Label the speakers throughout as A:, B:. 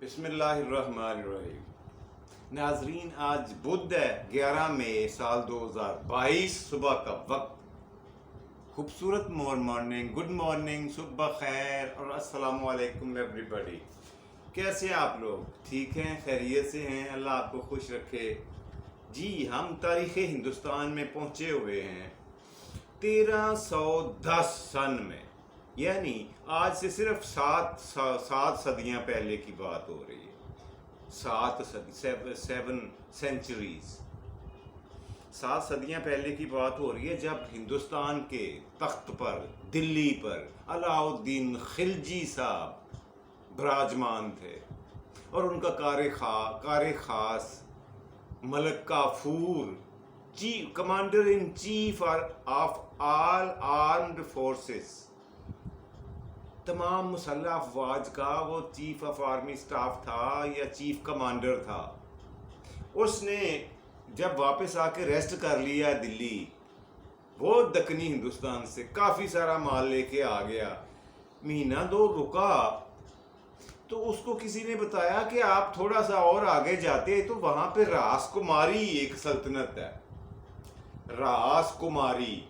A: بسم اللہ الرحمن الرحیم۔ ناظرین، آج بدھ ہے 11 مئی سال 2022 صبح کا وقت۔ خوبصورت مارننگ، گڈ مارننگ، صبح خیر اور السلام علیکم ایوری بڈی۔ کیسے آپ لوگ؟ ٹھیک ہیں، خیریت سے ہیں؟ اللہ آپ کو خوش رکھے۔ جی، ہم تاریخ ہندوستان میں پہنچے ہوئے ہیں 1310 سن میں، یعنی آج سے صرف سات صدیاں پہلے کی بات ہو رہی ہے۔ 7 سینچریز، 7 صدیاں پہلے کی بات ہو رہی ہے، جب ہندوستان کے تخت پر، دلی پر علاؤ الدین خلجی صاحب براجمان تھے، اور ان کا کار خاص Malik Kafur, commander in chief of all armed forces, تمام مسلح افواج کا وہ چیف آف آرمی سٹاف تھا یا چیف کمانڈر تھا۔ اس نے جب واپس آ کے ریسٹ کر لیا دلی، وہ دکنی ہندوستان سے کافی سارا مال لے کے آ گیا، مہینہ دو رکا تو اس کو کسی نے بتایا کہ آپ تھوڑا سا اور آگے جاتے تو وہاں پہ راس کماری ایک سلطنت ہے۔ راس کماری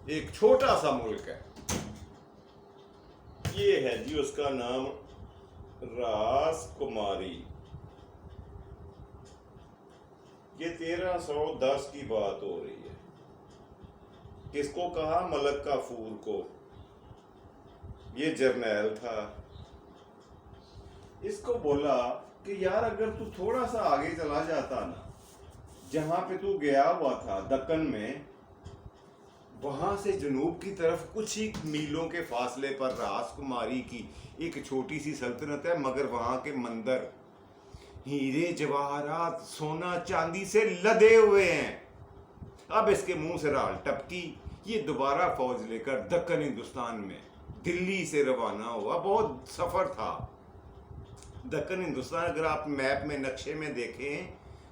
A: ایک چھوٹا سا ملک ہے، یہ ہے جی اس کا نام راس کماری۔ یہ 1310 کی بات ہو رہی ہے۔ کس کو کہا؟ ملک کافور کو۔ یہ جرنیل تھا۔ اس کو بولا کہ یار اگر تو تھوڑا سا آگے چلا جاتا نا، جہاں پہ تو گیا ہوا تھا دکن میں، وہاں سے جنوب کی طرف کچھ ہی میلوں کے فاصلے پر راس کماری کی ایک چھوٹی سی سلطنت ہے، مگر وہاں کے مندر ہیرے جواہرات سونا چاندی سے لدے ہوئے ہیں۔ اب اس کے منہ سے رال ٹپکی، یہ دوبارہ فوج لے کر دکن ہندوستان میں دلی سے روانہ ہوا۔ بہت سفر تھا دکن ہندوستان، اگر آپ میپ میں نقشے میں دیکھیں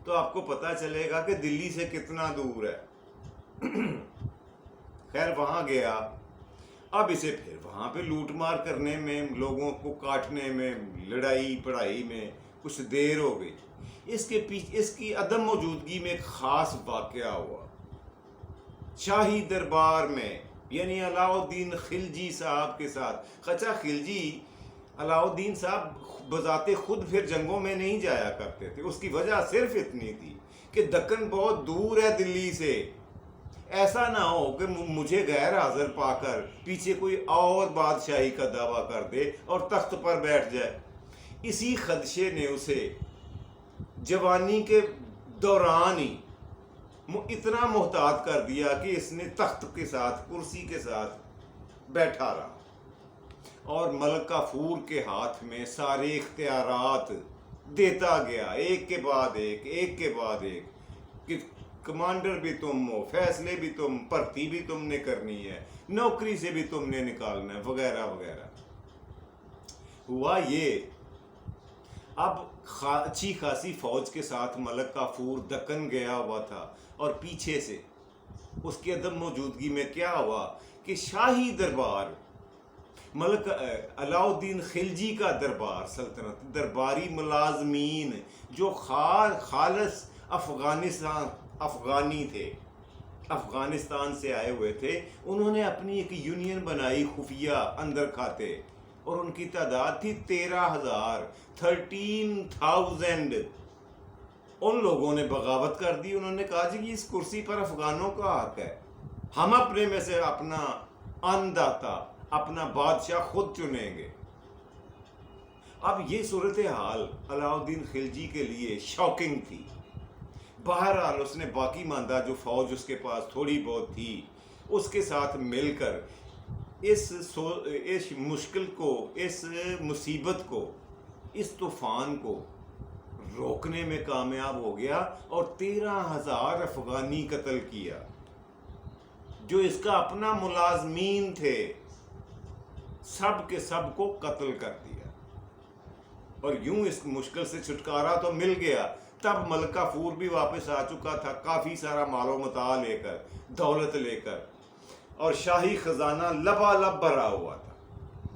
A: تو آپ کو پتا چلے گا کہ دلی سے کتنا دور ہے۔ خیر وہاں گیا، اب اسے پھر وہاں پہ لوٹ مار کرنے میں، لوگوں کو کاٹنے میں، لڑائی پڑھائی میں کچھ دیر ہو گئی۔ اس کے پیچھے اس کی عدم موجودگی میں ایک خاص واقعہ ہوا۔ شاہی دربار میں، یعنی علاؤ الدین خلجی صاحب کے ساتھ، خچا خلجی علاؤ الدین صاحب بذات خود پھر جنگوں میں نہیں جایا کرتے تھے۔ اس کی وجہ صرف اتنی تھی کہ دکن بہت دور ہے دلی سے، ایسا نہ ہو کہ مجھے غیر حاضر پا کر پیچھے کوئی اور بادشاہی کا دعویٰ کر دے اور تخت پر بیٹھ جائے۔ اسی خدشے نے اسے جوانی کے دوران ہی اتنا محتاط کر دیا کہ اس نے تخت کے ساتھ، کرسی کے ساتھ بیٹھا رہا، اور ملک کافور کے ہاتھ میں سارے اختیارات دیتا گیا، ایک کے بعد ایک، ایک کے بعد ایک، کہ کمانڈر بھی تم ہو، فیصلے بھی تم، بھرتی بھی تم نے کرنی ہے، نوکری سے بھی تم نے نکالنا ہے، وغیرہ وغیرہ۔ ہوا یہ، اب اچھی خاصی فوج کے ساتھ ملک کافور دکن گیا ہوا تھا، اور پیچھے سے اس کی عدم موجودگی میں کیا ہوا کہ شاہی دربار، ملک علاؤ الدین خلجی کا دربار، سلطنت، درباری ملازمین جو خالص افغانی تھے، افغانستان سے آئے ہوئے تھے، انہوں نے اپنی ایک یونین بنائی خفیہ اندر کھاتے، اور ان کی تعداد تھی 13,000۔ ان لوگوں نے بغاوت کر دی، انہوں نے کہا جی اس کرسی پر افغانوں کا حق ہے، ہم اپنے میں سے اپنا انداتا، اپنا بادشاہ خود چنیں گے۔ اب یہ صورتحال علاؤ الدین خلجی کے لیے شاکنگ تھی۔ بہرحال اس نے باقی ماندہ جو فوج اس کے پاس تھوڑی بہت تھی، اس کے ساتھ مل کر اس مشکل کو، اس مصیبت کو، اس طوفان کو روکنے میں کامیاب ہو گیا، اور 13,000 افغانی قتل کیا جو اس کا اپنا ملازمین تھے، سب کے سب کو قتل کر دیا، اور یوں اس مشکل سے چھٹکارا تو مل گیا۔ تب ملک کافور بھی واپس آ چکا تھا، کافی سارا مال و متاع لے کر، دولت لے کر، اور شاہی خزانہ لبالب بھرا ہوا تھا۔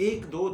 A: 1 2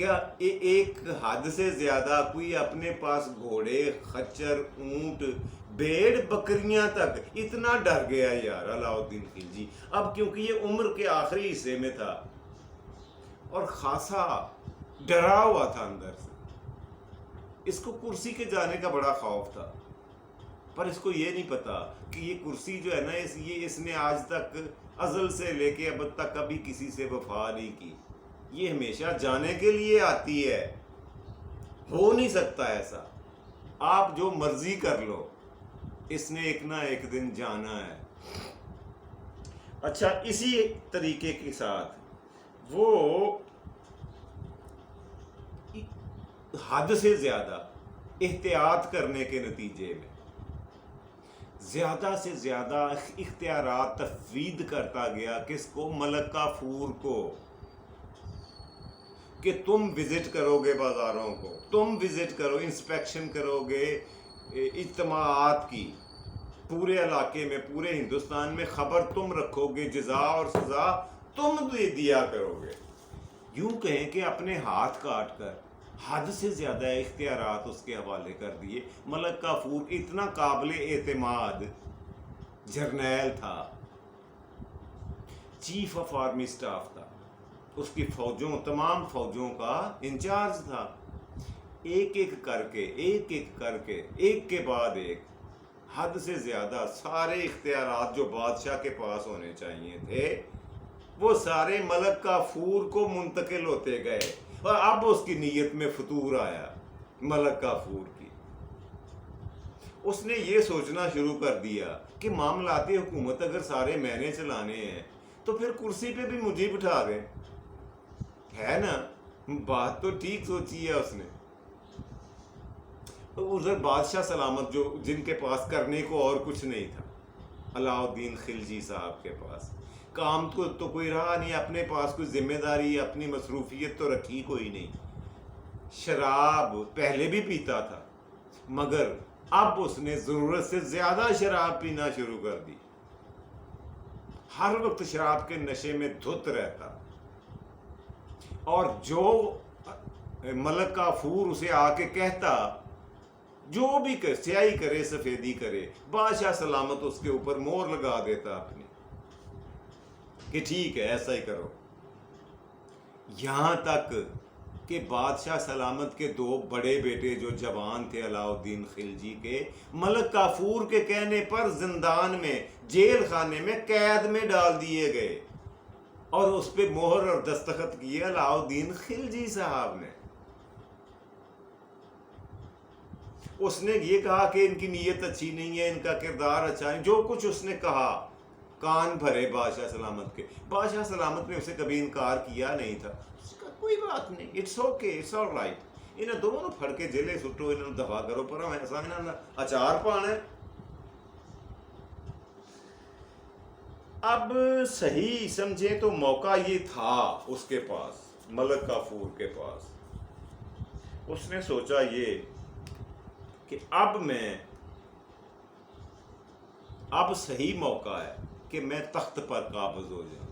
A: کیا ایک حد سے زیادہ کوئی اپنے پاس گھوڑے، خچر، اونٹ، بھیڑ، بکریاں تک اتنا ڈر گیا یار علاء الدین خلجی. اب کیونکہ یہ عمر کے آخری حصے میں تھا اور خاصا ڈرا ہوا تھا اندر سے. اس کو کرسی کے جانے کا بڑا خوف تھا، پر اس کو یہ نہیں پتا کہ یہ کرسی جو ہے نا اس نے آج تک ازل سے لے کے اب تک کبھی کسی سے وفا نہیں کی. یہ ہمیشہ جانے کے لیے آتی ہے، ہو نہیں سکتا ایسا. آپ جو مرضی کر لو، اس نے ایک نہ ایک دن جانا ہے. اچھا، اسی طریقے کے ساتھ وہ حد سے زیادہ احتیاط کرنے کے نتیجے میں زیادہ سے زیادہ اختیارات تفویض کرتا گیا. کس کو؟ ملک کافور کو، کہ تم وزٹ کرو گے بازاروں کو، تم وزٹ کرو، انسپیکشن کرو گے اجتماعات کی پورے علاقے میں، پورے ہندوستان میں، خبر تم رکھو گے، جزا اور سزا تم دیا کرو گے. یوں کہیں کہ اپنے ہاتھ کاٹ کر حد سے زیادہ اختیارات اس کے حوالے کر دیے. ملک کافور اتنا قابل اعتماد جرنیل تھا، چیف آف آرمی سٹاف تھا، اس کی فوجوں، تمام فوجوں کا انچارج تھا. ایک ایک کر کے ایک کے بعد ایک حد سے زیادہ سارے اختیارات جو بادشاہ کے پاس ہونے چاہیے تھے وہ سارے ملک کافور کو منتقل ہوتے گئے. اور اب اس کی نیت میں فتور آیا ملک کافور کی. اس نے یہ سوچنا شروع کر دیا کہ معاملات حکومت اگر سارے میں نے چلانے ہیں تو پھر کرسی پہ بھی مجھے بٹھا دیں. ہے نا، بات تو ٹھیک سوچی ہے اس نے. ادھر بادشاہ سلامت جو جن کے پاس کرنے کو اور کچھ نہیں تھا، علاء الدین خلجی صاحب کے پاس کام تو کوئی رہا نہیں، اپنے پاس کوئی ذمہ داری، اپنی مصروفیت تو رکھی کوئی نہیں. شراب پہلے بھی پیتا تھا مگر اب اس نے ضرورت سے زیادہ شراب پینا شروع کر دی. ہر وقت شراب کے نشے میں دھت رہتا، اور جو ملک کافور اسے آ کے کہتا، جو بھی سیاہی کرے سفیدی کرے، بادشاہ سلامت اس کے اوپر مور لگا دیتا اپنی کہ ٹھیک ہے ایسا ہی کرو. یہاں تک کہ بادشاہ سلامت کے دو بڑے بیٹے جو جوان تھے علاء الدین خلجی کے، ملک کافور کے کہنے پر زندان میں، جیل خانے میں قید میں ڈال دیے گئے، اور اس پہ مہر اور دستخط کیے علاء الدین خلجی صاحب نے. اس نے یہ کہا کہ ان کی نیت اچھی نہیں ہے، ان کا کردار اچھا نہیں، جو کچھ اس نے کہا کان بھرے بادشاہ سلامت کے. بادشاہ سلامت نے اسے کبھی انکار کیا نہیں تھا. اس کا کوئی بات نہیں، it's okay, it's all right, انہیں دونوں پھڑ کے جیلے سٹو، انہیں دفاع کرو، پر ہم ایسا انہیں اچار پانا ہے. اب صحیح سمجھے تو موقع یہ تھا اس کے پاس، ملک کافور کے پاس. اس نے سوچا یہ کہ اب صحیح موقع ہے کہ میں تخت پر قابض ہو جاؤں.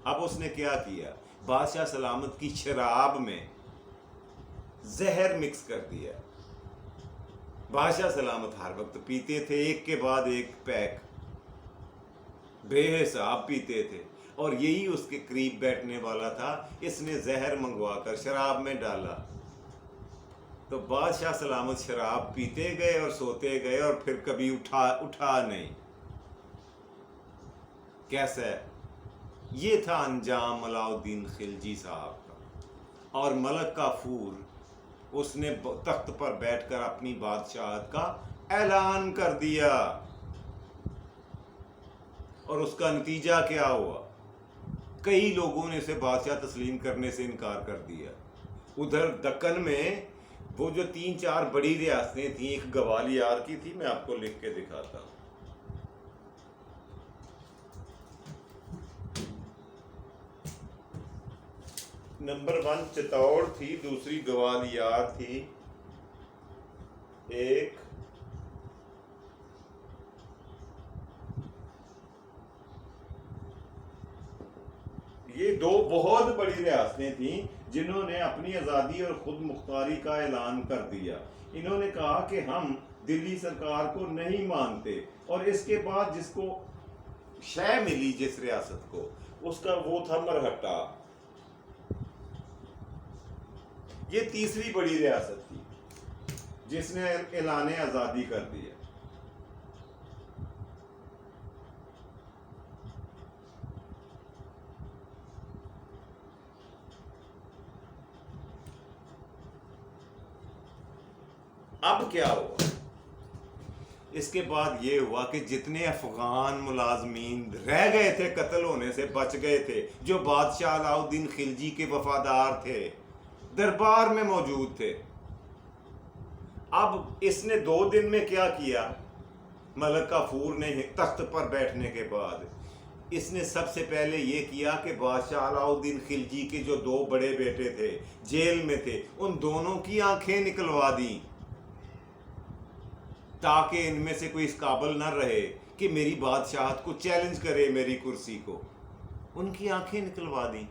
A: اب اس نے کیا کیا؟ بادشاہ سلامت کی شراب میں زہر مکس کر دیا. بادشاہ سلامت ہر وقت پیتے تھے، ایک کے بعد ایک پیک بے حساب پیتے تھے، اور یہی اس کے قریب بیٹھنے والا تھا. اس نے زہر منگوا کر شراب میں ڈالا تو بادشاہ سلامت شراب پیتے گئے اور سوتے گئے، اور پھر کبھی اٹھا نہیں. کیسا ہے؟ یہ تھا انجام علاء الدین خلجی صاحب کا. اور ملک کافور اس نے تخت پر بیٹھ کر اپنی بادشاہت کا اعلان کر دیا. اور اس کا نتیجہ کیا ہوا؟ کئی لوگوں نے اسے بادشاہ تسلیم کرنے سے انکار کر دیا. ادھر دکن میں وہ جو 3-4 بڑی ریاستیں تھیں، ایک گوالیار کی تھی، میں آپ کو لکھ کے دکھاتا ہوں. نمبر 1 چتور تھی، دوسری گوالیار تھی، ایک یہ دو بہت بڑی ریاستیں تھیں جنہوں نے اپنی آزادی اور خود مختاری کا اعلان کر دیا. انہوں نے کہا کہ ہم دلی سرکار کو نہیں مانتے، اور اس کے بعد جس کو شے ملی جس ریاست کو، اس کا وہ تھا مرہٹہ. یہ تیسری بڑی ریاست تھی جس نے اعلان آزادی کر دیا. اب کیا ہوا؟ اس کے بعد یہ ہوا کہ جتنے افغان ملازمین رہ گئے تھے قتل ہونے سے بچ گئے تھے، جو بادشاہ علاؤ الدین خلجی کے وفادار تھے، دربار میں موجود تھے. اب اس نے 2 دن میں کیا کیا؟ ملک کافور نے تخت پر بیٹھنے کے بعد اس نے سب سے پہلے یہ کیا کہ بادشاہ علاؤ الدین خلجی کے جو 2 بڑے بیٹے تھے جیل میں تھے، ان دونوں کی آنکھیں نکلوا دیں تاکہ ان میں سے کوئی اس قابل نہ رہے کہ میری بادشاہت کو چیلنج کرے، میری کرسی کو. ان کی آنکھیں نکلوا دیں.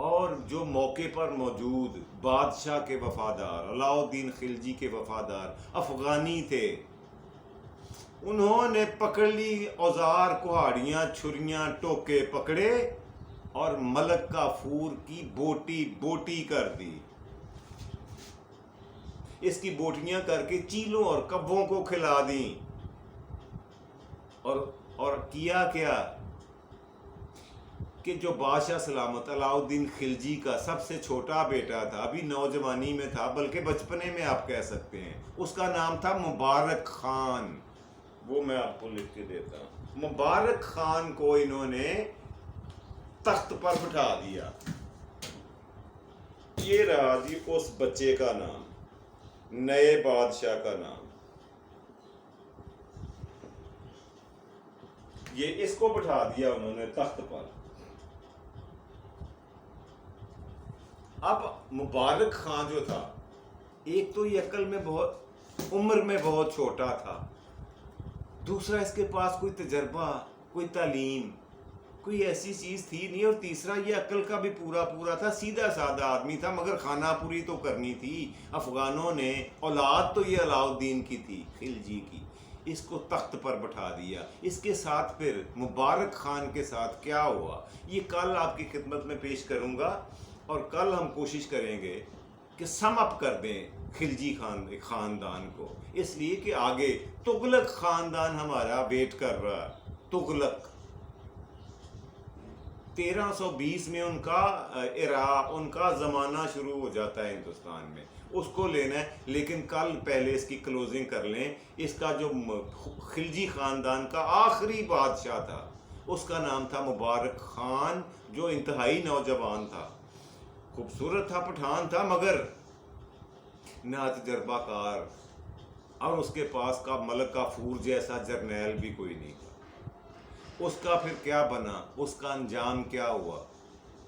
A: اور جو موقع پر موجود بادشاہ کے وفادار، علاؤ الدین خلجی کے وفادار افغانی تھے، انہوں نے پکڑ لی اوزار، کہاڑیاں، چھریاں، ٹوکے پکڑے اور ملک کافور کی بوٹی بوٹی کر دی. اس کی بوٹیاں کر کے چیلوں اور کبوں کو کھلا دیں. اور کیا کہ جو بادشاہ سلامت علاؤ الدین خلجی کا سب سے چھوٹا بیٹا تھا، ابھی نوجوانی میں تھا، بلکہ بچپنے میں آپ کہہ سکتے ہیں، اس کا نام تھا مبارک خان. وہ میں آپ کو لکھ کے دیتا ہوں. مبارک خان کو انہوں نے تخت پر بٹھا دیا. یہ رہا جی اس بچے کا نام، نئے بادشاہ کا نام. یہ اس کو بٹھا دیا انہوں نے تخت پر. اب مبارک خان جو تھا، ایک تو یہ عقل میں بہت، عمر میں بہت چھوٹا تھا، دوسرا اس کے پاس کوئی تجربہ، کوئی تعلیم، کوئی ایسی چیز تھی نہیں، اور تیسرا یہ عقل کا بھی پورا تھا، سیدھا سادہ آدمی تھا، مگر خانہ پوری تو کرنی تھی. افغانوں نے اولاد تو یہ علاؤ الدین کی تھی، خلجی کی. اس کو تخت پر بٹھا دیا. اس کے ساتھ پھر مبارک خان کے ساتھ کیا ہوا یہ کل آپ کی خدمت میں پیش کروں گا، اور کل ہم کوشش کریں گے کہ سم اپ کر دیں خلجی خاندان کو، اس لیے کہ آگے تغلق خاندان ہمارا ویٹ کر رہا ہے. تغلق 1320 میں ان کا زمانہ شروع ہو جاتا ہے ہندوستان میں، اس کو لینا ہے. لیکن کل پہلے اس کی کلوزنگ کر لیں. اس کا جو خلجی خاندان کا آخری بادشاہ تھا، اس کا نام تھا مبارک خان، جو انتہائی نوجوان تھا، خوبصورت تھا، پٹھان تھا، مگر نہ تجربہ کار، اور اس کے پاس کا ملک کافور جیسا جرنیل بھی کوئی نہیں تھا. اس کا پھر کیا بنا، اس کا انجام کیا ہوا،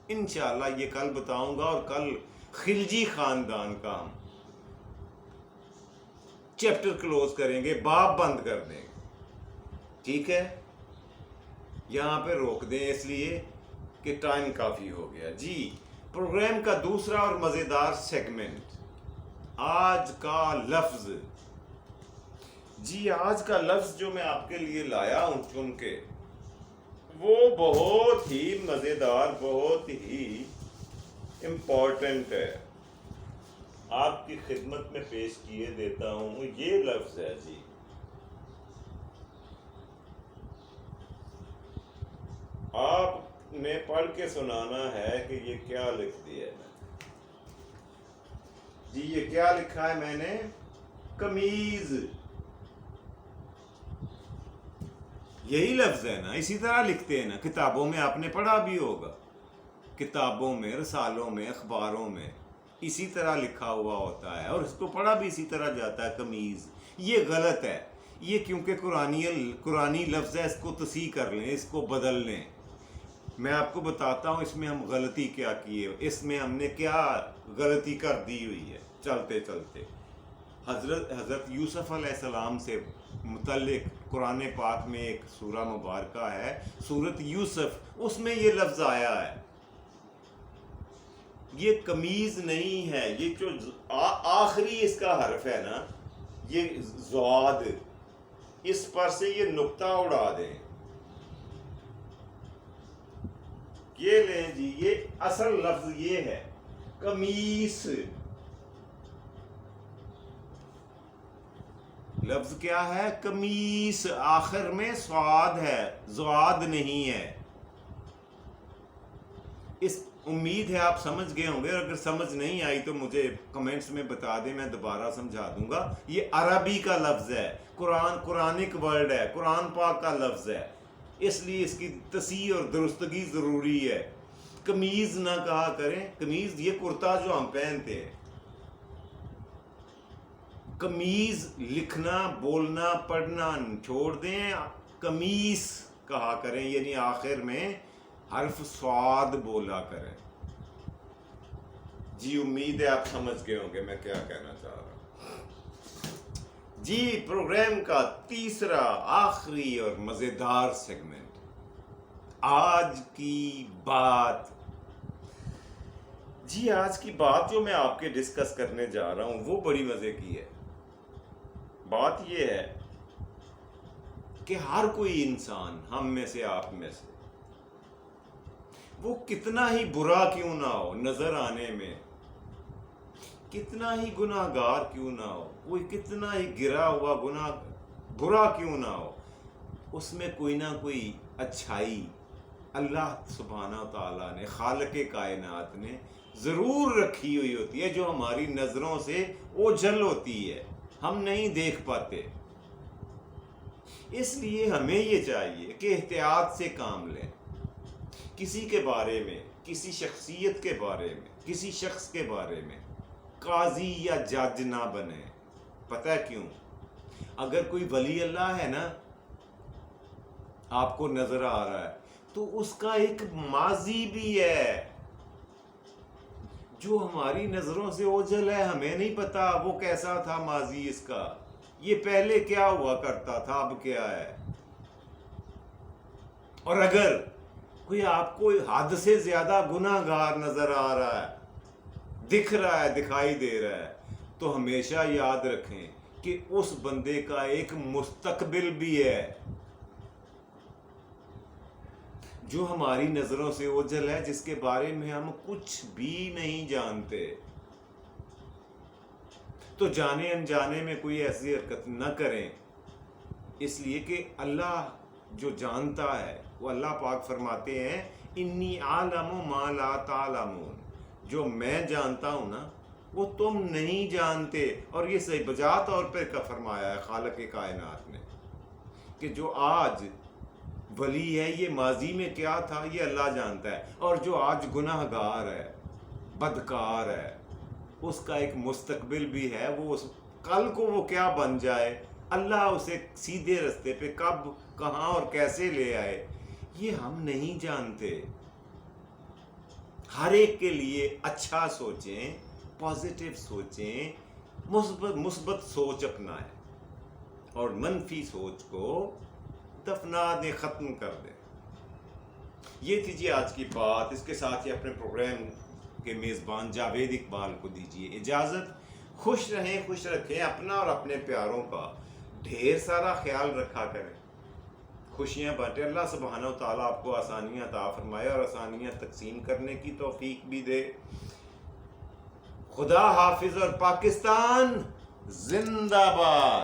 A: انشاءاللہ یہ کل بتاؤں گا. اور کل خلجی خاندان کا ہم چیپٹر کلوز کریں گے، باب بند کر دیں گے. ٹھیک ہے، یہاں پہ روک دیں اس لیے کہ ٹائم کافی ہو گیا. جی، پروگرام کا دوسرا اور مزیدار سیگمنٹ، آج کا لفظ. جی، آج کا لفظ جو میں آپ کے لیے لایا ہوں چن کے، وہ بہت ہی مزیدار، بہت ہی امپورٹنٹ ہے. آپ کی خدمت میں پیش کیے دیتا ہوں. یہ لفظ ہے جی، آپ نے پڑھ کے سنانا ہے کہ یہ کیا لکھ دیا ہے. جی، یہ کیا لکھا ہے میں نے؟ قمیض. یہی لفظ ہے نا، اسی طرح لکھتے ہیں نا. کتابوں میں آپ نے پڑھا بھی ہوگا، کتابوں میں، رسالوں میں، اخباروں میں اسی طرح لکھا ہوا ہوتا ہے، اور اس کو پڑھا بھی اسی طرح جاتا ہے، قمیض. یہ غلط ہے. یہ کیونکہ قرآنی لفظ ہے، اس کو تصحیح کر لیں، اس کو بدل لیں. میں آپ کو بتاتا ہوں اس میں ہم غلطی کیا کیے، اس میں ہم نے کیا غلطی کر دی ہوئی ہے. چلتے چلتے حضرت یوسف علیہ السلام سے متعلق قرآن پاک میں ایک سورہ مبارکہ ہے، سورۃ یوسف، اس میں یہ لفظ آیا ہے. یہ کمیز نہیں ہے، یہ جو آخری اس کا حرف ہے نا، یہ ضاد، اس پر سے یہ نقطہ اڑا دیں، یہ لیں جی، یہ اصل لفظ یہ ہے قمیص. لفظ کیا ہے؟ قمیص. آخر میں صاد ہے، ضاد نہیں ہے. اس امید ہے آپ سمجھ گئے ہوں گے، اور اگر سمجھ نہیں آئی تو مجھے کمنٹس میں بتا دیں، میں دوبارہ سمجھا دوں گا. یہ عربی کا لفظ ہے، قرآنک ورڈ ہے، قرآن پاک کا لفظ ہے، اس لیے اس کی تصحیح اور درستگی ضروری ہے. قمیض نہ کہا کریں. قمیض یہ کرتا جو ہم پہنتے ہیں. قمیض لکھنا، بولنا، پڑھنا چھوڑ دیں، قمیص کہا کریں، یعنی آخر میں حرف صاد بولا کریں. جی امید ہے آپ سمجھ گئے ہوں گے میں کیا کہنا چاہ رہا ہوں. جی پروگرام کا تیسرا آخری اور مزیدار سیگمنٹ، آج کی بات. جی آج کی بات جو میں آپ کے ڈسکس کرنے جا رہا ہوں وہ بڑی مزے کی ہے. بات یہ ہے کہ ہر کوئی انسان، ہم میں سے، آپ میں سے، وہ کتنا ہی برا کیوں نہ ہو نظر آنے میں، کتنا ہی گناہ گار کیوں نہ ہو، کوئی کتنا ہی گرا ہوا گناہ برا کیوں نہ ہو، اس میں کوئی نہ کوئی اچھائی اللہ سبحانہ تعالیٰ نے، خالق کائنات نے ضرور رکھی ہوئی ہوتی ہے، جو ہماری نظروں سے اوجھل ہوتی ہے، ہم نہیں دیکھ پاتے. اس لیے ہمیں یہ چاہیے کہ احتیاط سے کام لیں. کسی کے بارے میں، کسی شخصیت کے بارے میں، کسی شخص کے بارے میں قاضی یا جج نہ بنے. پتہ ہے کیوں؟ اگر کوئی ولی اللہ ہے نا آپ کو نظر آ رہا ہے، تو اس کا ایک ماضی بھی ہے جو ہماری نظروں سے اوجھل ہے. ہمیں نہیں پتا وہ کیسا تھا ماضی اس کا، یہ پہلے کیا ہوا کرتا تھا، اب کیا ہے. اور اگر کوئی آپ کو حد سے زیادہ گناہ گار نظر آ رہا ہے، دکھ رہا ہے، دکھائی دے رہا ہے، تو ہمیشہ یاد رکھیں کہ اس بندے کا ایک مستقبل بھی ہے جو ہماری نظروں سے اوجھل ہے، جس کے بارے میں ہم کچھ بھی نہیں جانتے. تو جانے انجانے میں کوئی ایسی حرکت نہ کریں، اس لیے کہ اللہ جو جانتا ہے، وہ اللہ پاک فرماتے ہیں انی اعلم ما لا تعلمون، جو میں جانتا ہوں نا وہ تم نہیں جانتے. اور یہ صحیح بجا طور پہ فرمایا ہے خالق کائنات نے کہ جو آج ولی ہے یہ ماضی میں کیا تھا یہ اللہ جانتا ہے، اور جو آج گناہ گار ہے، بدکار ہے، اس کا ایک مستقبل بھی ہے. وہ کل کو وہ کیا بن جائے، اللہ اسے سیدھے رستے پہ کب، کہاں اور کیسے لے آئے، یہ ہم نہیں جانتے. ہر ایک کے لیے اچھا سوچیں، پازیٹیو سوچیں، مثبت سوچ اپنائیں، اور منفی سوچ کو دفنا دیں، ختم کر دیں. یہ تھی جی آج کی بات. اس کے ساتھ ہی اپنے پروگرام کے میزبان جاوید اقبال کو دیجیے اجازت. خوش رہیں، خوش رکھیں اپنا اور اپنے پیاروں کا ڈھیر سارا خیال رکھا کریں، خوشیاں بانٹیں. اللہ سبحانہ و تعالیٰ آپ کو آسانیاں عطا فرمائے اور آسانیاں تقسیم کرنے کی توفیق بھی دے. خدا حافظ، اور پاکستان زندہ باد.